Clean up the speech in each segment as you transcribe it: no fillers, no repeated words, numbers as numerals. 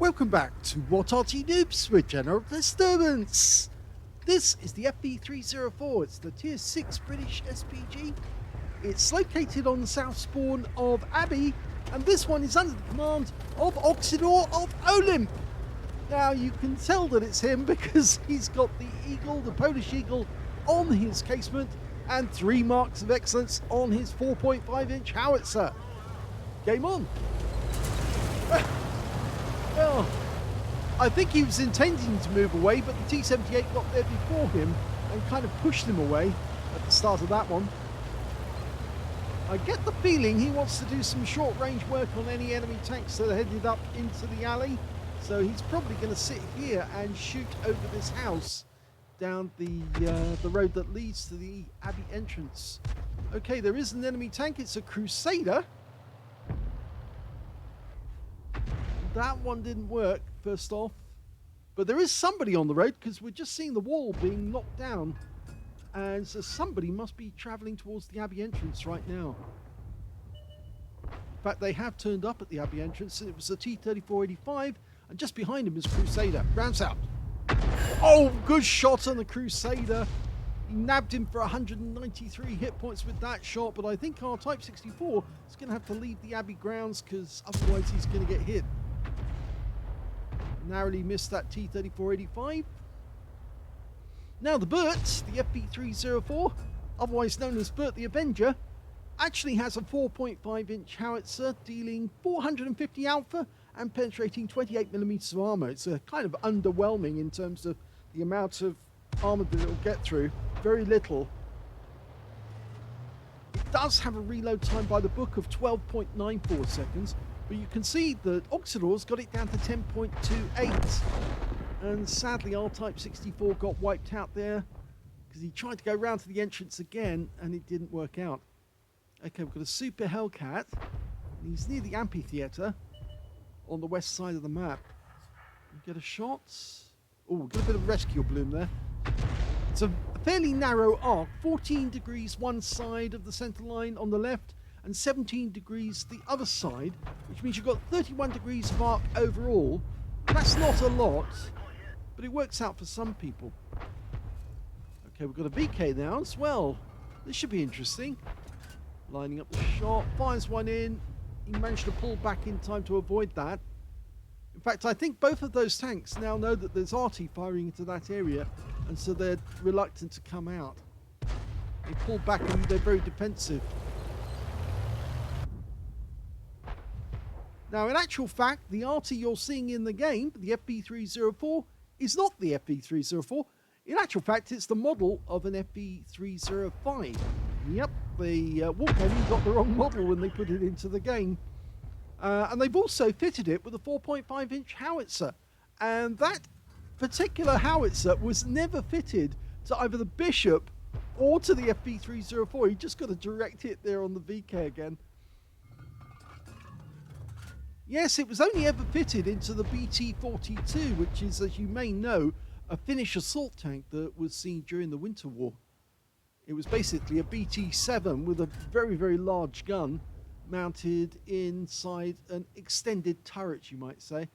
welcome back to What Arty Noobs with General Disturbance. This is the FV304, it's the Tier 6 British SPG. It's located on the south spawn of Abbey, and this one is under the command of Oksydor of OLIMP. Now you can tell that it's him because he's got the eagle, the Polish eagle, on his casement and 3 marks of excellence on his 4.5-inch howitzer. Game on. Well, I think he was intending to move away, but the T-78 got there before him and kind of pushed him away at the start of that one. I get the feeling he wants to do some short-range work on any enemy tanks that are headed up into the alley. So he's probably going to sit here and shoot over this house down the road that leads to the Abbey entrance. Okay, there is an enemy tank. It's a Crusader. That one didn't work, first off. But there is somebody on the road because we're just seeing the wall being knocked down. And so somebody must be travelling towards the Abbey entrance right now. In fact, they have turned up at the Abbey entrance. It was a T-3485. And just behind him is Crusader. Rounds out. Oh, good shot on the Crusader. He nabbed him for 193 hit points with that shot. But I think our Type 64 is going to have to leave the Abbey grounds because otherwise he's going to get hit. Narrowly missed that T-3485. Now the Burt, the FV304, otherwise known as Burt the Avenger, actually has a 4.5-inch howitzer dealing 450 alpha and penetrating 28mm of armor. It's kind of underwhelming in terms of the amount of armor that it'll get through. Very little. It does have a reload time by the book of 12.94 seconds, but you can see that Oksydor's got it down to 10.28. And sadly, our Type 64 got wiped out there because he tried to go round to the entrance again and it didn't work out. Okay, we've got a Super Hellcat. He's near the amphitheatre on the west side of the map. Get a shot. Oh, we've got a bit of rescue bloom there. It's a fairly narrow arc, 14 degrees one side of the centre line on the left and 17 degrees the other side, which means you've got 31 degrees of arc overall. That's not a lot, but it works out for some people. Okay, we've got a VK now as well. This should be interesting. Lining up the shot, fires one in. He managed to pull back in time to avoid that. In fact, I think both of those tanks now know that there's Arty firing into that area, and so they're reluctant to come out. They pull back and they're very defensive. Now, in actual fact, the Arty you're seeing in the game, the FV304, is not the FV304. In actual fact, it's the model of an FV305. Yep, the Wargaming got the wrong model when they put it into the game. And they've also fitted it with a 4.5-inch howitzer. And that particular howitzer was never fitted to either the Bishop or to the FV304. You just got a direct hit there on the VK again. Yes, it was only ever fitted into the BT-42, which is, as you may know, a Finnish assault tank that was seen during the Winter War. It was basically a BT-7 with a very, very large gun mounted inside an extended turret, you might say.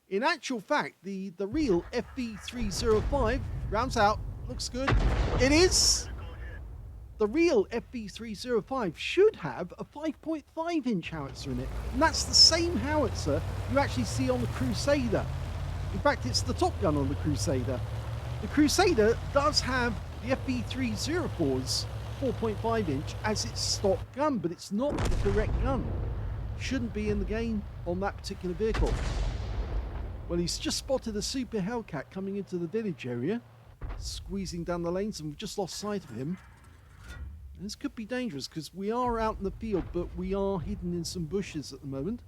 In actual fact, the real FV305 rounds out, looks good. It is. The real FV305 should have a 5.5-inch howitzer in it. And that's the same howitzer you actually see on the Crusader. In fact, it's the top gun on the Crusader. The Crusader does have the FV304's 4.5-inch as its stock gun, but it's not the correct gun. Shouldn't be in the game on that particular vehicle. Well, he's just spotted a Super Hellcat coming into the village area, squeezing down the lanes, and we've just lost sight of him. And this could be dangerous because we are out in the field, but we are hidden in some bushes at the moment.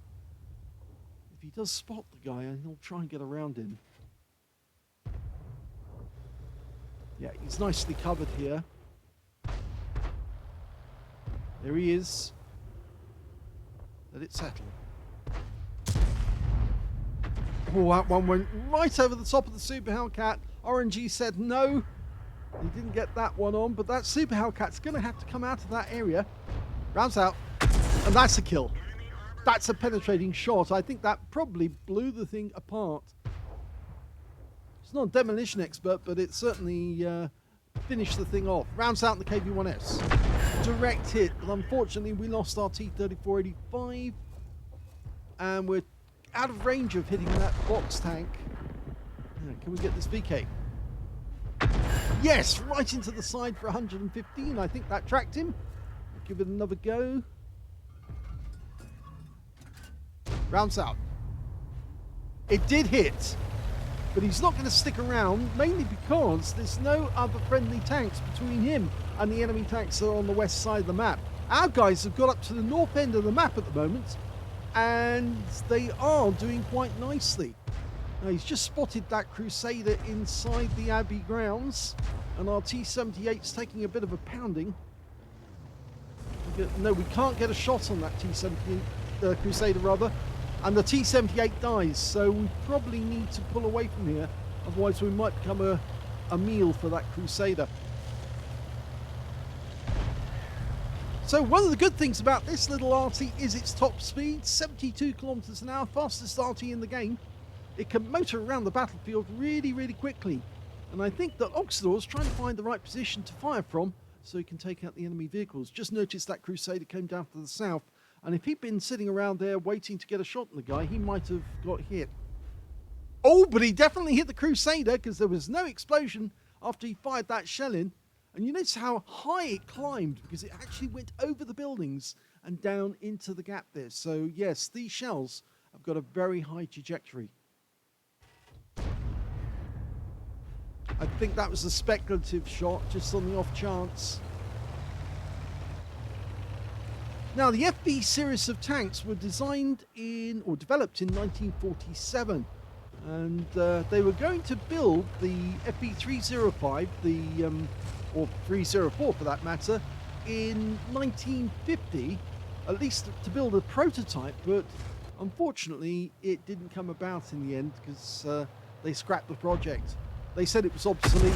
If he does spot the guy, he'll try and get around him. Yeah, he's nicely covered here. There he is. Let it settle. Oh, that one went right over the top of the Super Hellcat. RNG said no. He didn't get that one on, but that Super Hellcat's going to have to come out of that area. Rounds out. And that's a kill. That's a penetrating shot. I think that probably blew the thing apart. It's not a demolition expert, but it certainly finished the thing off. Rounds out in the KV1S. Direct hit, but unfortunately we lost our T-3485. And we're out of range of hitting that box tank. Can we get this VK? Yes, right into the side for 115. I think that tracked him. Give it another go. Rounds out. It did hit, but he's not going to stick around, mainly because there's no other friendly tanks between him and the enemy tanks that are on the west side of the map. Our guys have got up to the north end of the map at the moment, and they are doing quite nicely. Now, he's just spotted that Crusader inside the Abbey grounds, and our T-78's taking a bit of a pounding. No, we can't get a shot on that T-78, Crusader rather, and the T-78 dies, so we probably need to pull away from here, otherwise we might become a meal for that Crusader. So one of the good things about this little Arty is its top speed, 72 kilometers an hour, fastest Arty in the game. It can motor around the battlefield really, really quickly. And I think that Oksydor is trying to find the right position to fire from so he can take out the enemy vehicles. Just noticed that Crusader came down to the south, and if he'd been sitting around there waiting to get a shot on the guy, he might have got hit. Oh, but he definitely hit the Crusader because there was no explosion after he fired that shell in. And you notice how high it climbed because it actually went over the buildings and down into the gap there. So yes, these shells have got a very high trajectory. I think that was a speculative shot, just on the off chance. Now, the FV series of tanks were designed in, or developed in 1947. And they were going to build the FV305, or 304 for that matter, in 1950, at least to build a prototype, but unfortunately it didn't come about in the end because they scrapped the project. They said it was obsolete.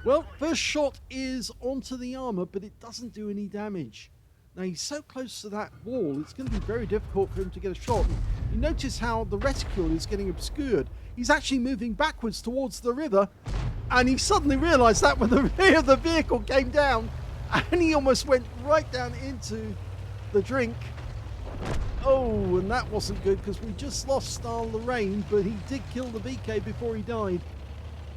Well, first shot is onto the armor, but it doesn't do any damage. Now, he's so close to that wall, it's going to be very difficult for him to get a shot. You notice how the reticule is getting obscured. He's actually moving backwards towards the river, and he suddenly realized that when the rear of the vehicle came down, and he almost went right down into the drink. Oh, and that wasn't good because we just lost our Lorraine, but he did kill the VK before he died.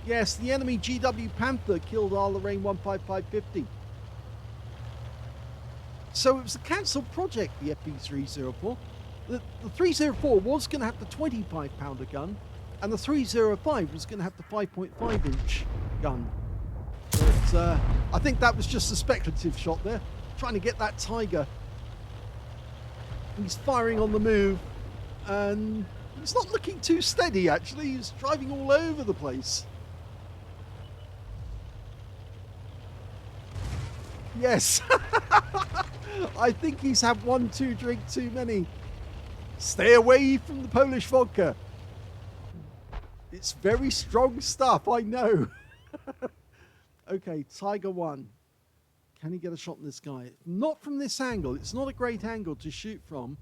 Yes, the enemy GW Panther killed our Lorraine 15550. So it was a cancelled project, the FV304. The 304 was going to have the 25-pounder gun, and the 305 was going to have the 5.5-inch gun. But I think that was just a speculative shot there, trying to get that Tiger. He's firing on the move, and he's not looking too steady, actually. He's driving all over the place. Yes. I think he's had 1-2 drink too many. Stay away from the Polish vodka. It's very strong stuff, I know. Okay, Tiger 1. Can he get a shot on this guy? Not from this angle. It's not a great angle to shoot from.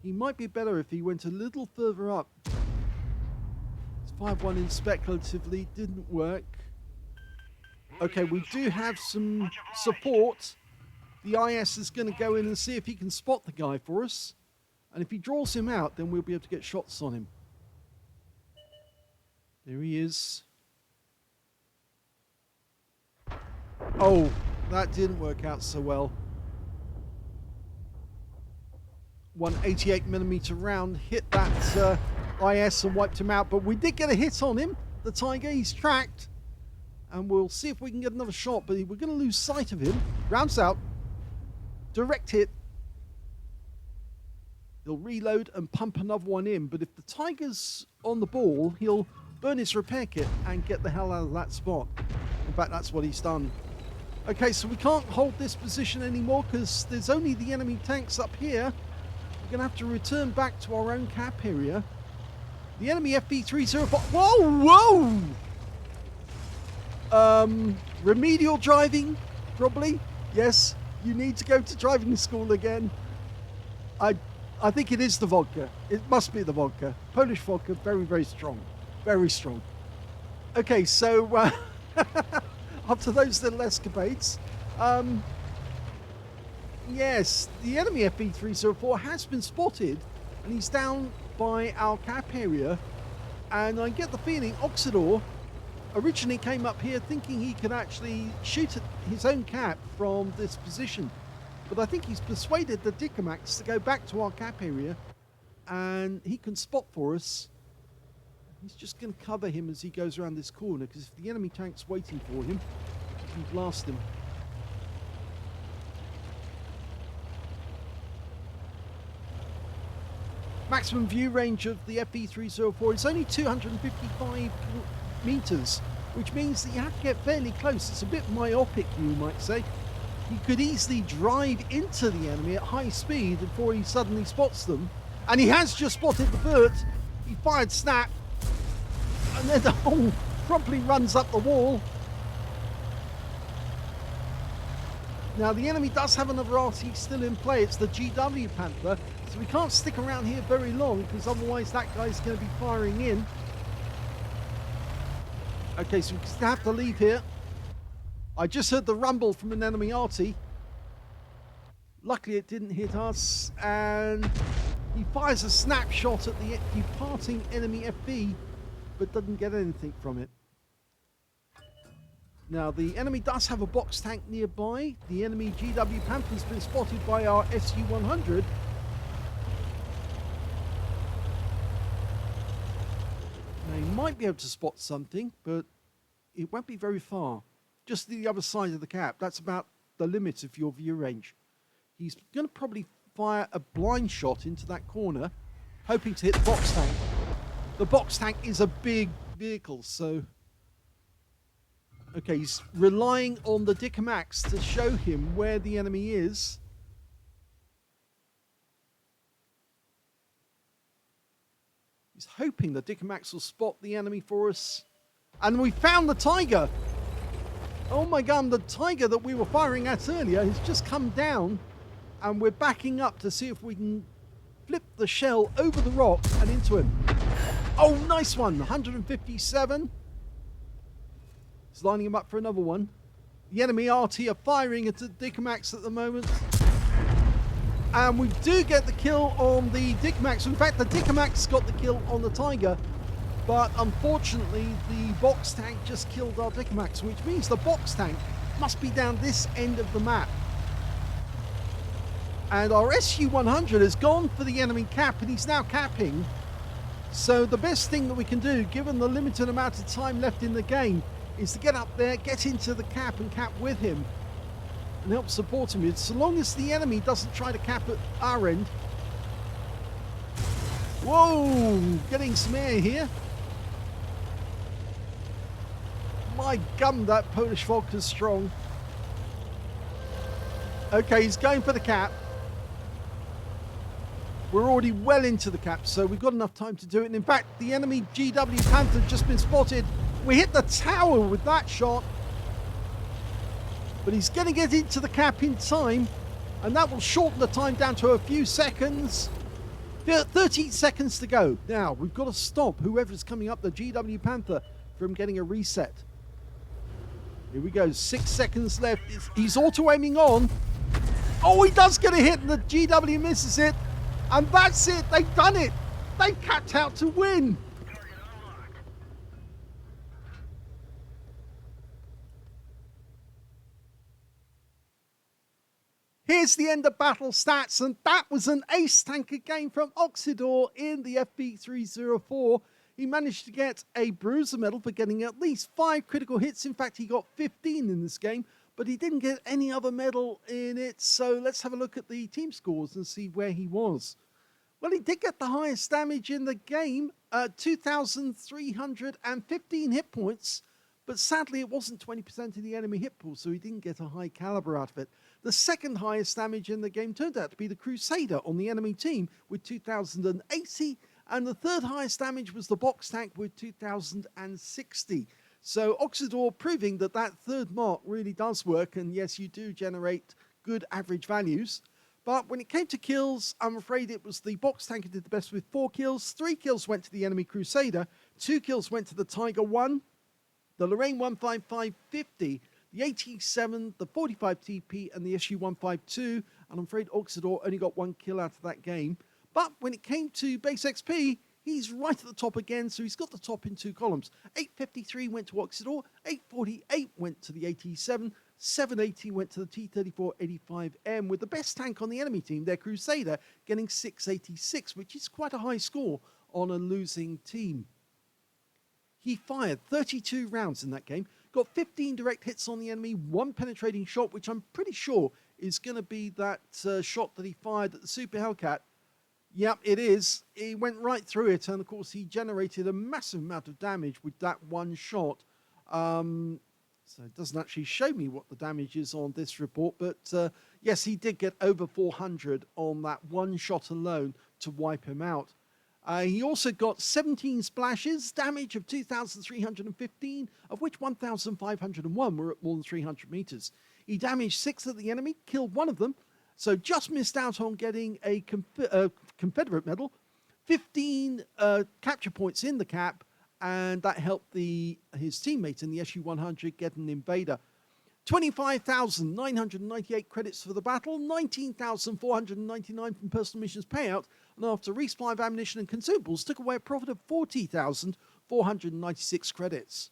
He might be better if he went a little further up. It's 5-1 in speculatively. Didn't work. Okay, we do have some support. The IS is going to go in and see if he can spot the guy for us. And if he draws him out, then we'll be able to get shots on him. There he is. Oh, that didn't work out so well. 188mm round hit that IS and wiped him out. But we did get a hit on him. The Tiger, he's tracked. And we'll see if we can get another shot, but we're going to lose sight of him. Rounds out. Direct hit. He'll reload and pump another one in, but if the Tiger's on the ball, he'll burn his repair kit and get the hell out of that spot. In fact, that's what he's done. Okay, so we can't hold this position anymore because there's only the enemy tanks up here. We're going to have to return back to our own cap area. The enemy FV304... Whoa, whoa! Remedial driving, probably. Yes, you need to go to driving school again. I think it is the vodka. It must be the vodka. Polish vodka, very, very strong. Very strong. Okay, so after those little escapades, yes, the enemy FV304 has been spotted, and he's down by our cap area. And I get the feeling Oksydor originally came up here thinking he could actually shoot at his own cap from this position. But I think he's persuaded the Dicamax to go back to our cap area, and he can spot for us. He's just going to cover him as he goes around this corner, because if the enemy tank's waiting for him, he can blast him. Maximum view range of the FV304 is only 255 meters, which means that you have to get fairly close. It's a bit myopic, you might say. You could easily drive into the enemy at high speed before he suddenly spots them. And he has just spotted the bird. He fired snap, and then the hole promptly runs up the wall. Now, the enemy does have another Arty still in play. It's the GW Panther. So we can't stick around here very long, because otherwise that guy's going to be firing in. Okay, so we have to leave here. I just heard the rumble from an enemy Arty. Luckily it didn't hit us. And he fires a snapshot at the departing enemy FV, but doesn't get anything from it. Now, the enemy does have a box tank nearby. The enemy GW Panther's been spotted by our SU-100. Now, he might be able to spot something, but it won't be very far. Just the other side of the cap. That's about the limit of your view range. He's going to probably fire a blind shot into that corner, hoping to hit the box tank. The box tank is a big vehicle, so... Okay, he's relying on the Dicamax to show him where the enemy is. He's hoping the Dicamax will spot the enemy for us. And we found the Tiger! Oh my god, the Tiger that we were firing at earlier has just come down. And we're backing up to see if we can flip the shell over the rock and into him. Oh, nice one! 157. He's lining him up for another one. The enemy Arty are firing at the Dicamax at the moment. And we do get the kill on the Dicamax. In fact, the Dicamax got the kill on the Tiger. But unfortunately, the box tank just killed our Dicamax, which means the box tank must be down this end of the map. And our SU-100 has gone for the enemy cap, and he's now capping. So the best thing that we can do, given the limited amount of time left in the game, is to get up there, get into the cap and cap with him and help support him. So long as the enemy doesn't try to cap at our end. Whoa, getting some air here. My gum, that Polish vodka's strong. Okay, he's going for the cap. We're already well into the cap, so we've got enough time to do it. And in fact, the enemy GW Panther has just been spotted. We hit the tower with that shot. But he's going to get into the cap in time. And that will shorten the time down to a few seconds. 13 seconds to go. Now, we've got to stop whoever's coming up the GW Panther from getting a reset. Here we go. 6 seconds left. He's auto-aiming on. Oh, he does get a hit and the GW misses it. And that's it. They've done it. They've capped out to win. Here's the end of battle stats, and that was an ace tanker game from Oksydor in the FV304. He managed to get a bruiser medal for getting at least 5 critical hits. In fact, he got 15 in this game, but he didn't get any other medal in it. So let's have a look at the team scores and see where he was. Well, he did get the highest damage in the game, 2,315 hit points. But sadly, it wasn't 20% of the enemy hit pool, so he didn't get a high caliber out of it. The second highest damage in the game turned out to be the Crusader on the enemy team with 2,080, and the third highest damage was the box tank with 2,060. So Oksydor proving that that third mark really does work, and yes, you do generate good average values. But when it came to kills, I'm afraid it was the box tank who did the best with 4 kills. 3 kills went to the enemy Crusader. 2 kills went to the Tiger 1, the Lorraine 15550, the AT7, the 45 TP, and the SU 152. And I'm afraid Oksydor only got 1 kill out of that game. But when it came to base XP, he's right at the top again, so he's got the top in 2 columns. 853 went to Oksydor, 848 went to the AT7, 780 went to the T3485M, with the best tank on the enemy team, their Crusader, getting 686, which is quite a high score on a losing team. He fired 32 rounds in that game, got 15 direct hits on the enemy, 1 penetrating shot, which I'm pretty sure is going to be that shot that he fired at the Super Hellcat. Yep, it is. He went right through it, and of course he generated a massive amount of damage with that 1 shot. So it doesn't actually show me what the damage is on this report, but yes, he did get over 400 on that 1 shot alone to wipe him out. He also got 17 splashes, damage of 2,315, of which 1,501 were at more than 300 meters. He damaged 6 of the enemy, killed 1 of them, so just missed out on getting a Confederate medal, 15 capture points in the cap, and that helped his teammates in the SU-100 get an invader. 25,998 credits for the battle, 19,499 from personal missions payout, and after resupply of ammunition and consumables, took away a profit of 40,496 credits.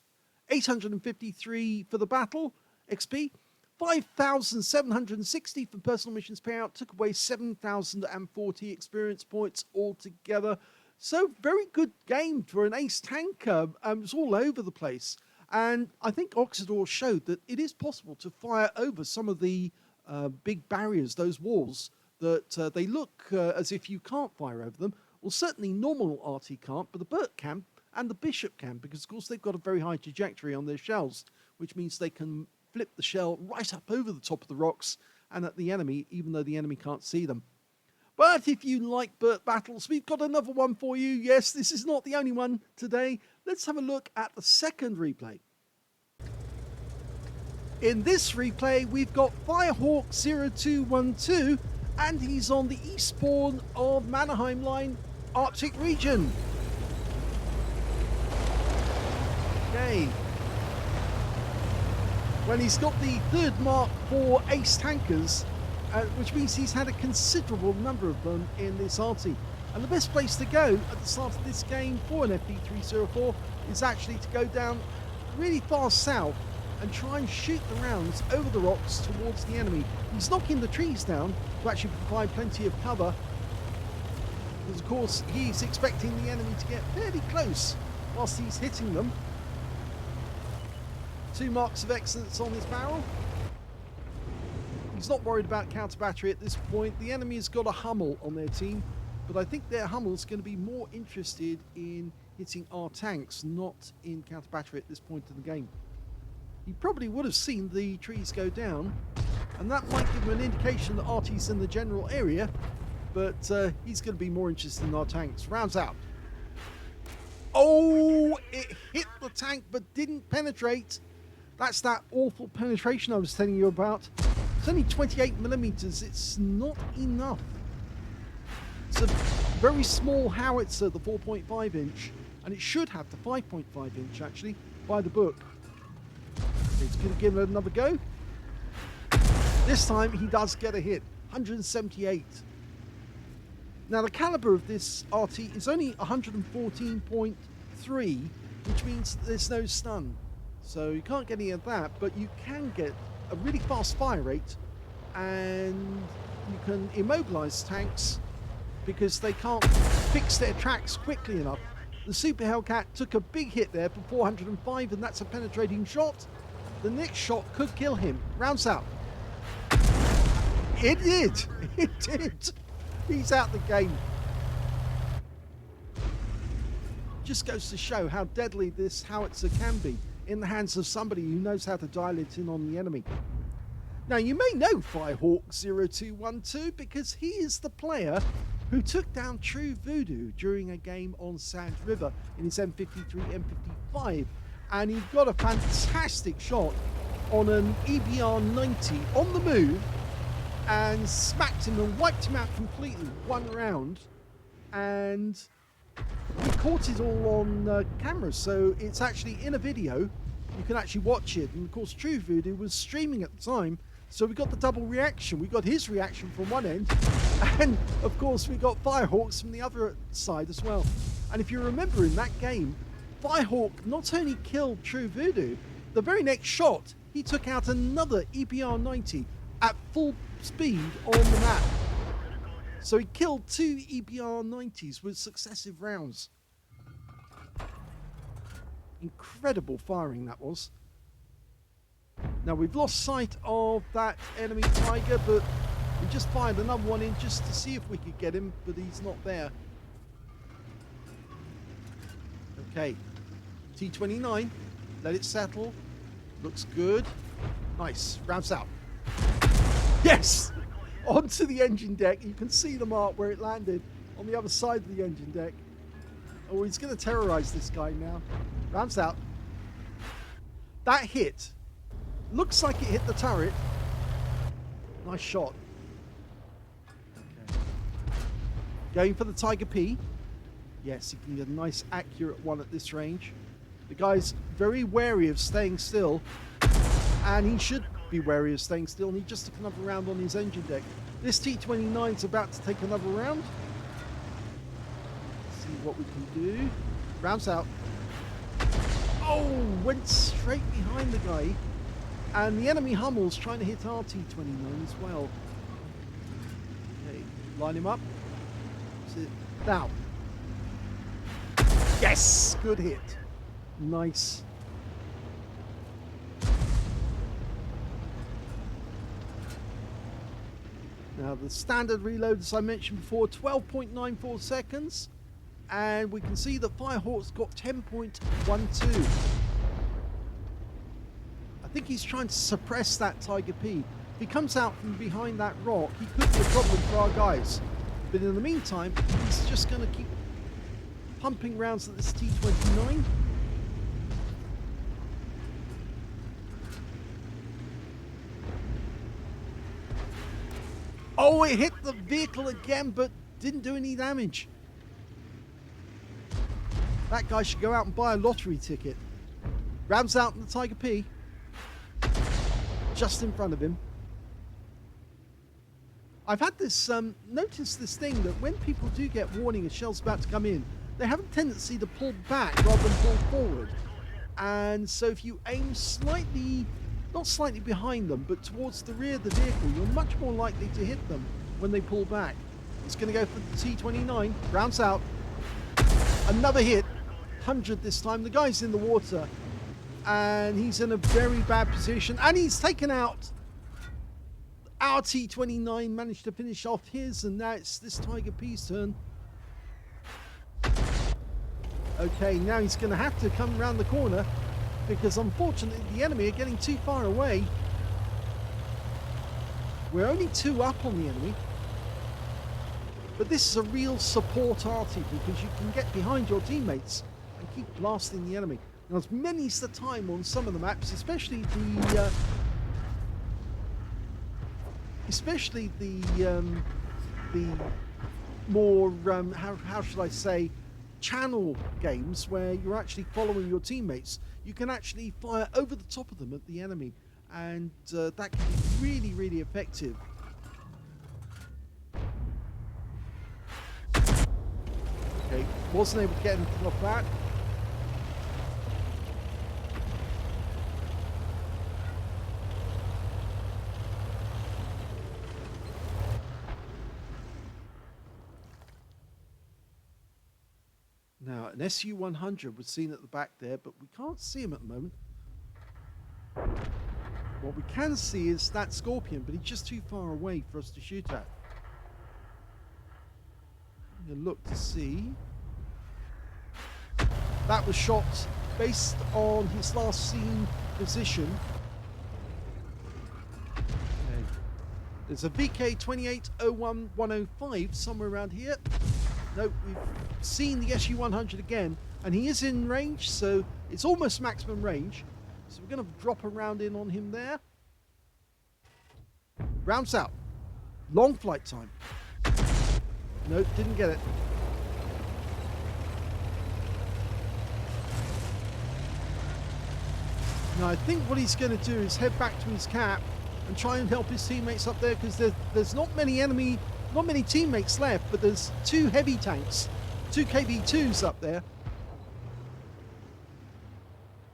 853 for the battle, XP, 5,760 from personal missions payout, took away 7,040 experience points altogether. So very good game for an ace tanker. It was all over the place. And I think Oksydor showed that it is possible to fire over some of the big barriers, those walls, that they look as if you can't fire over them. Well, certainly normal Arty can't, but the Burt can and the Bishop can, because of course they've got a very high trajectory on their shells, which means they can flip the shell right up over the top of the rocks and at the enemy, even though the enemy can't see them. But if you like Burt battles, we've got another one for you. Yes, this is not the only one today. Let's have a look at the second replay. In this replay, we've got Firehawk0212, and he's on the eastbourne of Mannerheim Line, Arctic Region. Okay. When he's got the 3rd mark for ace tankers, which means he's had a considerable number of them in this Arty. And the best place to go at the start of this game for an FV304 is actually to go down really far south and try and shoot the rounds over the rocks towards the enemy. He's knocking the trees down to actually provide plenty of cover, because of course he's expecting the enemy to get fairly close whilst he's hitting them. 2 marks of excellence on his barrel. He's not worried about counter battery at this point. The enemy has got a Hummel on their team, but I think their Hummel's going to be more interested in hitting our tanks, not in counter battery at this point in the game. He probably would have seen the trees go down, and that might give him an indication that Arty's in the general area, but he's going to be more interested in our tanks. Rounds out. Oh, it hit the tank but didn't penetrate. That's that awful penetration I was telling you about. It's only 28 millimeters. It's not enough. It's a very small howitzer, the 4.5 inch, and it should have the 5.5 inch actually by the book. It's going to give it another go. This time he does get a hit. 178. Now the caliber of this Arty is only 114.3, which means there's no stun. So you can't get any of that, but you can get a really fast fire rate, and you can immobilize tanks because they can't fix their tracks quickly enough. The Super Hellcat took a big hit there for 405, and that's a penetrating shot. The next shot could kill him. Rounds out. It did. It did. He's out the game. Just goes to show how deadly this howitzer can be in the hands of somebody who knows how to dial it in on the enemy. Now, you may know Firehawk0212 because he is the player who took down True Voodoo during a game on Sand River in his M53, M55, and he got a fantastic shot on an EBR 90 on the move and smacked him and wiped him out completely, one round. And we caught it all on camera, so it's actually in a video. You can actually watch it. And of course, True Voodoo was streaming at the time, so we got the double reaction. We got his reaction from one end, and of course, we got Firehawks from the other side as well. And if you remember in that game, Firehawk not only killed True Voodoo, the very next shot, he took out another EBR-90 at full speed on the map. So he killed 2 EBR-90s with successive rounds. Incredible firing that was. Now we've lost sight of that enemy Tiger, but we just fired another one in just to see if we could get him, but he's not there. Okay, T-29, let it settle. Looks good. Nice, rounds out. Yes! Onto the engine deck. You can see the mark where it landed on the other side of the engine deck. Oh, he's going to terrorize this guy now. Rounds out. That hit. Looks like it hit the turret. Nice shot. Okay. Going for the Tiger P. Yes, he can get a nice accurate one at this range. The guy's very wary of staying still, and he should be wary of staying still, and he just took another round on his engine deck. This T-29's about to take another round. Let's see what we can do. Rounds out. Oh, went straight behind the guy. And the enemy Hummel's trying to hit our T-29 as well. Okay, line him up. Now. Yes, good hit. Nice. Now the standard reload, as I mentioned before, 12.94 seconds. And we can see that Firehawk's got 10.12. I think he's trying to suppress that Tiger P. If he comes out from behind that rock, he could be a problem for our guys. But in the meantime, he's just going to keep pumping rounds at this T-29. Oh, it hit the vehicle again, but didn't do any damage. That guy should go out and buy a lottery ticket. Rams out in the Tiger P. Just in front of him. I've had this, noticed this thing that when people do get warning a shell's about to come in, they have a tendency to pull back rather than pull forward. And so if you aim slightly, not slightly behind them, but towards the rear of the vehicle, you're much more likely to hit them when they pull back. It's going to go for the T-29. Rounds out. Another hit. 100 this time. The guy's in the water. And he's in a very bad position. And he's taken out our T-29. Managed to finish off his. And now it's this Tiger P's turn. Okay, now he's going to have to come around the corner. Because unfortunately the enemy are getting too far away. We're only 2 up on the enemy. But this is a real support Arty, because you can get behind your teammates and keep blasting the enemy. Now, as many's the time on some of the maps, especially the more how should I say, channel games where you're actually following your teammates, you can actually fire over the top of them at the enemy, and that can be really, really effective. Okay, wasn't able to get anything off that. Now, an SU-100 was seen at the back there, but we can't see him at the moment. What we can see is that Scorpion, but he's just too far away for us to shoot at. I'm going to look to see. That was shot based on his last seen position. Okay. There's a VK2801105 somewhere around here. No, we've seen the SU-100 again, and he is in range, so it's almost maximum range. So we're going to drop a round in on him there. Rounds out. Long flight time. Nope, didn't get it. Now I think what he's going to do is head back to his cap and try and help his teammates up there, because there's not many teammates left, but there's 2 heavy tanks, 2 KV2s up there.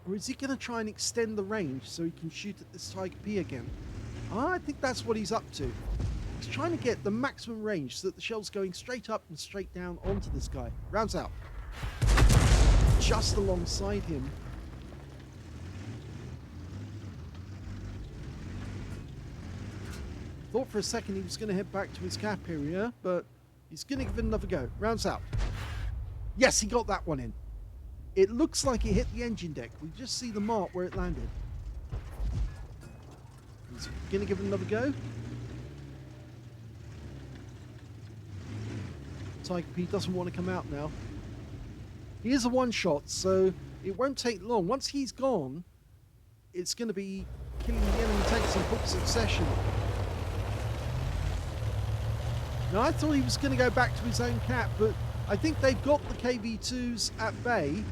Or is he going to try and extend the range so he can shoot at this Tiger P again? I think that's what he's up to. He's trying to get the maximum range so that the shell's going straight up and straight down onto this guy. Rounds out. Just alongside him. Thought for a second he was going to head back to his cap area, but he's going to give it another go. Rounds out. Yes, he got that one in. It looks like it hit the engine deck. We just see the mark where it landed. He's going to give it another go. Tiger P doesn't want to come out now. He is a one-shot, so it won't take long. Once he's gone, it's going to be killing the enemy tanks in quick succession. Now, I thought he was going to go back to his own cap, but I think they've got the KV2s at bay,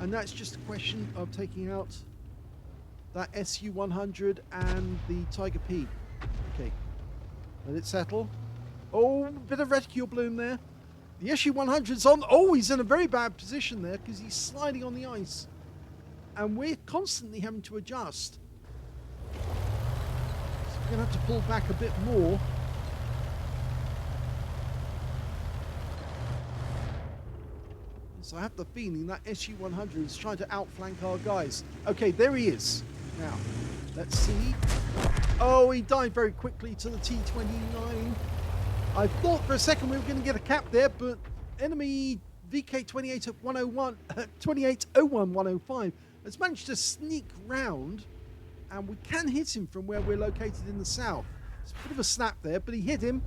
and that's just a question of taking out that SU-100 and the Tiger P. Okay, let it settle. Oh, a bit of reticule bloom there. The SU-100's on. Oh, he's in a very bad position there because he's sliding on the ice, and we're constantly having to adjust. So we're going to have to pull back a bit more. So I have the feeling that SU-100 is trying to outflank our guys. Okay, there he is. Now, let's see. Oh, he died very quickly to the T-29. I thought for a second we were going to get a cap there, but enemy VK-2801, 2801-105 has managed to sneak round, and we can hit him from where we're located in the south. It's a bit of a snap there, but he hit him.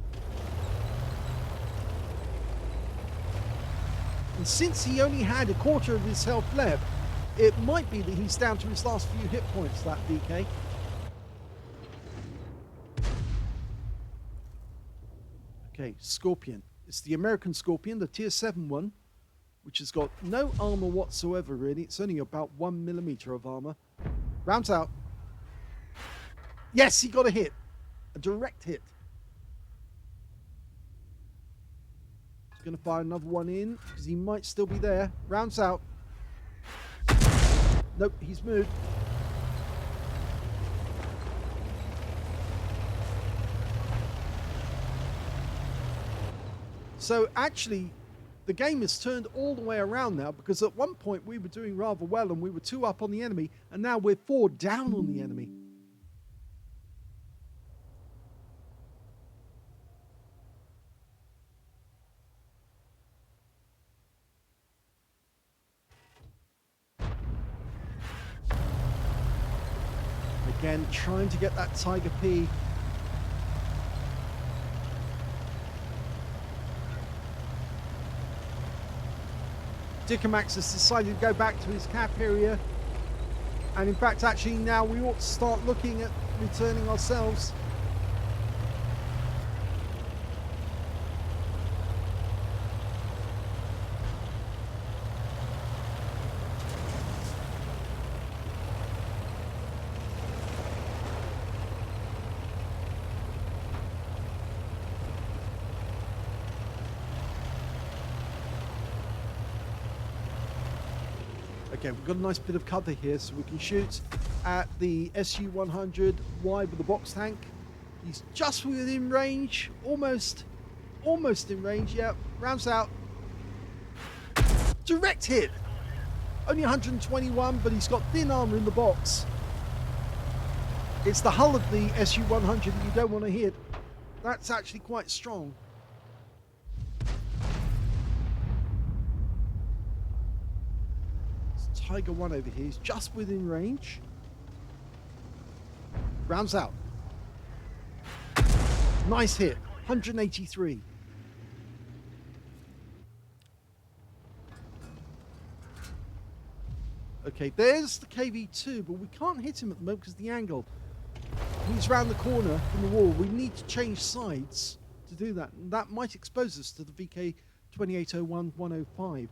And since he only had a quarter of his health left, it might be that he's down to his last few hit points, that VK. Okay, Scorpion. It's the American Scorpion, the tier 7 one, which has got no armor whatsoever, really. It's only about 1 millimeter of armor. Rounds out. Yes, he got a hit. A direct hit. Going to fire another one in because he might still be there. Rounds out. Nope, he's moved. So actually the game has turned all the way around now, because at one point we were doing rather well and we were 2 up on the enemy, and now we're 4 down on the enemy. Again, trying to get that Tiger P. Dickomax has decided to go back to his cap area. And in fact, actually, now we ought to start looking at returning ourselves. Okay, we've got a nice bit of cover here, so we can shoot at the SU-100 wide with the box tank. He's just within range, almost in range. Yeah, rounds out. Direct hit. Only 121, but he's got thin armor in the box. It's the hull of the SU-100 that you don't want to hit. That's actually quite strong. Tiger 1 over here. He's just within range. Rounds out. Nice hit. 183. Okay, there's the KV2, but we can't hit him at the moment because of the angle. he's round the corner from the wall. We need to change sides to do that. And that might expose us to the VK2801-105.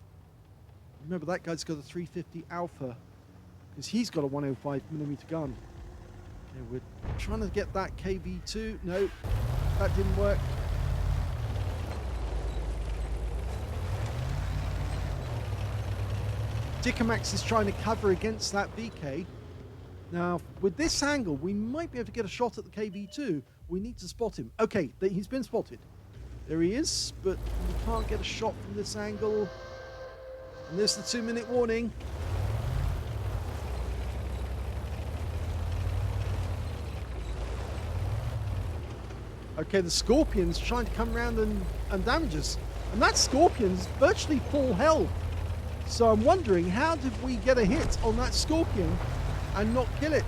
Remember, that guy's got a 350 Alpha because he's got a 105mm gun. Okay, we're trying to get that KV2. No, that didn't work. Dicamax is trying to cover against that VK. Now, with this angle, we might be able to get a shot at the KV2. We need to spot him. Okay, he's been spotted. There he is, but we can't get a shot from this angle. And there's the 2-minute warning. Okay, the Scorpion's trying to come around and damage us. And that Scorpion's virtually full health. So I'm wondering, how did we get a hit on that Scorpion and not kill it?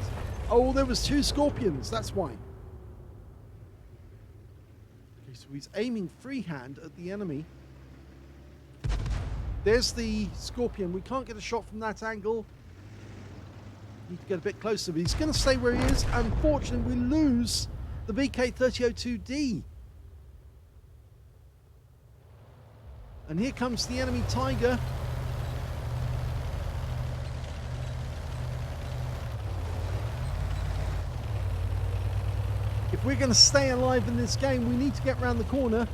Oh, there was 2 Scorpions, that's why. Okay, so he's aiming freehand at the enemy. There's the Scorpion. We can't get a shot from that angle. Need to get a bit closer, but he's going to stay where he is. Unfortunately, we lose the VK3002D. And here comes the enemy Tiger. If we're going to stay alive in this game, we need to get around the corner.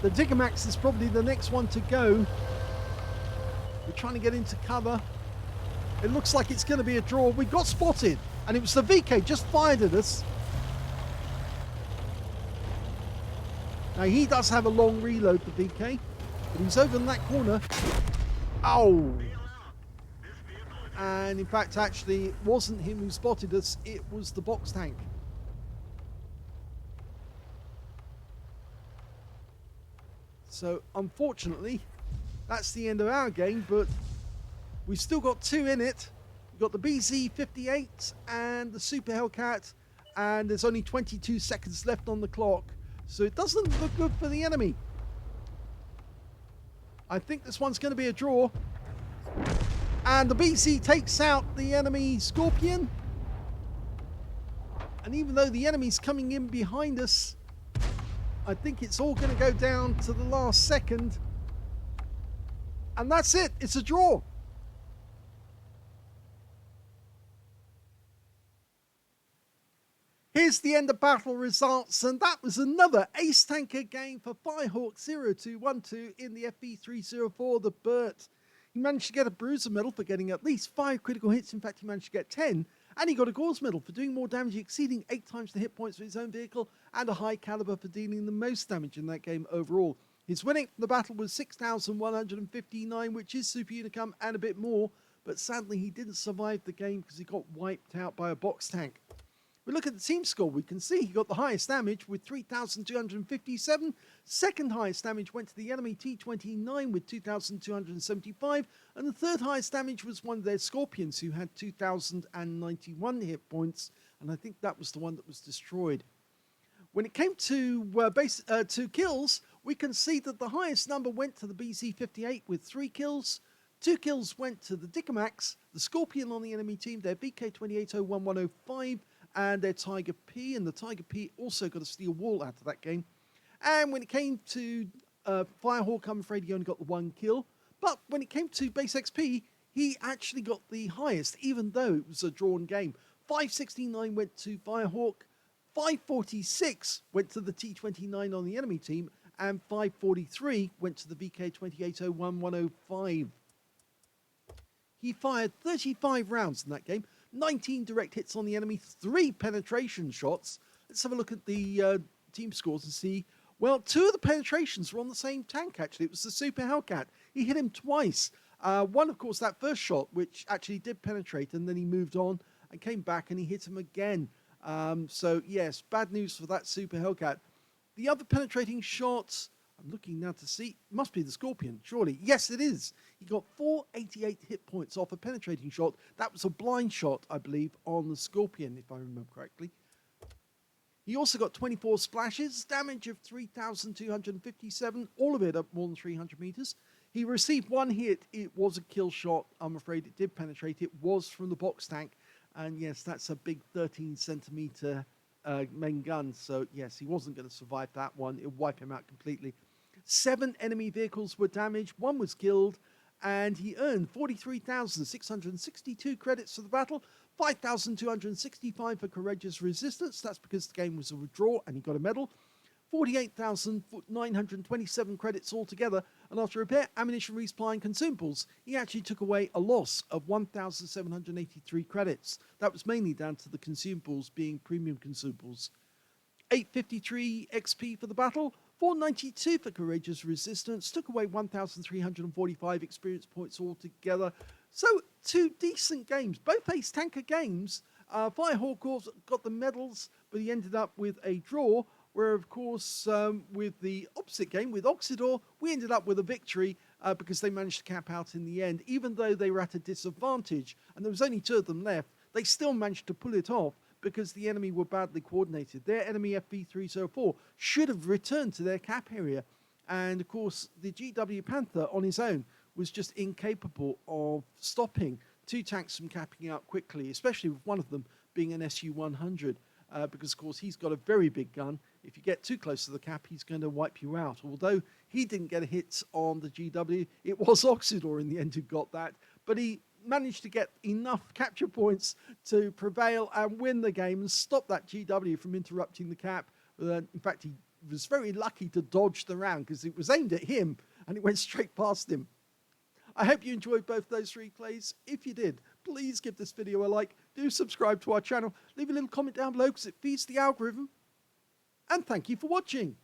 The Dicamax is probably the next one to go. We're trying to get into cover. It looks like it's going to be a draw. We got spotted, and it was the VK just fired at us. Now, he does have a long reload, the VK, but he's over in that corner. Oh! And in fact, actually, it wasn't him who spotted us. It was the box tank. So, unfortunately, that's the end of our game, but we've still got 2 in it. We've got the BZ58 and the Super Hellcat, and there's only 22 seconds left on the clock, so it doesn't look good for the enemy. I think this one's going to be a draw. And the BZ takes out the enemy Scorpion. And even though the enemy's coming in behind us, I think it's all going to go down to the last second. And that's it. It's a draw. Here's the end of battle results. And that was another ace tanker game for Firehawk0212 in the FV304, the Burt. He managed to get a bruiser medal for getting at least 5 critical hits. In fact, he managed to get 10. And he got a Gauze medal for doing more damage, exceeding 8 times the hit points for his own vehicle, and a high caliber for dealing the most damage in that game overall. His winning from the battle was 6,159, which is Super Unicum and a bit more, but sadly he didn't survive the game because he got wiped out by a box tank. We look at the team score, we can see he got the highest damage with 3,257. Second highest damage went to the enemy T-29 with 2,275. And the third highest damage was one of their Scorpions who had 2,091 hit points. And I think that was the one that was destroyed. When it came to kills, we can see that the highest number went to the BZ58 with 3 kills. 2 kills went to the Dicamax, the Scorpion on the enemy team, their VK2801-105, and their Tiger P, and the Tiger P also got a steel wall out of that game. And when it came to Firehawk, I'm afraid he only got the 1 kill. But when it came to base XP, he actually got the highest, even though it was a drawn game. 569 went to Firehawk, 546 went to the T29 on the enemy team, and 543 went to the VK2801-105. He fired 35 rounds in that game, 19 direct hits on the enemy, 3 penetration shots. Let's have a look at the team scores and see. Well, 2 of the penetrations were on the same tank, actually. It was the Super Hellcat. He hit him twice. One, of course, that first shot, which actually did penetrate, and then he moved on and came back and he hit him again. So, yes, bad news for that Super Hellcat. The other penetrating shots, I'm looking now to see, must be the Scorpion, surely. Yes, it is. He got 488 hit points off a penetrating shot. That was a blind shot, I believe, on the Scorpion, if I remember correctly. He also got 24 splashes, damage of 3,257, all of it up more than 300 meters. He received 1 hit. It was a kill shot. I'm afraid it did penetrate. It was from the box tank. And yes, that's a big 13 centimeter main gun. So yes, he wasn't going to survive that one. It would wipe him out completely. 7 enemy vehicles were damaged. 1 was killed. And he earned 43,662 credits for the battle, 5,265 for courageous resistance. That's because the game was a draw and he got a medal. 48,927 credits altogether. And after repair, ammunition, resupply, and consumables, he actually took away a loss of 1,783 credits. That was mainly down to the consumables being premium consumables. 853 XP for the battle, 492 for courageous resistance, took away 1,345 experience points altogether. So 2 decent games, both ace tanker games. Firehawk got the medals, but he ended up with a draw, where of course with the opposite game, with Oksydor, we ended up with a victory because they managed to cap out in the end. Even though they were at a disadvantage and there was only 2 of them left, they still managed to pull it off, because the enemy were badly coordinated. Their enemy FV304 should have returned to their cap area. And of course, the GW Panther on his own was just incapable of stopping 2 tanks from capping out quickly, especially with one of them being an SU-100, because of course he's got a very big gun. If you get too close to the cap, he's going to wipe you out. Although he didn't get a hit on the GW, it was Oksydor in the end who got that, but he managed to get enough capture points to prevail and win the game and stop that GW from interrupting the cap. In fact, he was very lucky to dodge the round because it was aimed at him and it went straight past him. I hope you enjoyed both those replays. If you did, please give this video a like. Do subscribe to our channel. Leave a little comment down below because it feeds the algorithm. And thank you for watching.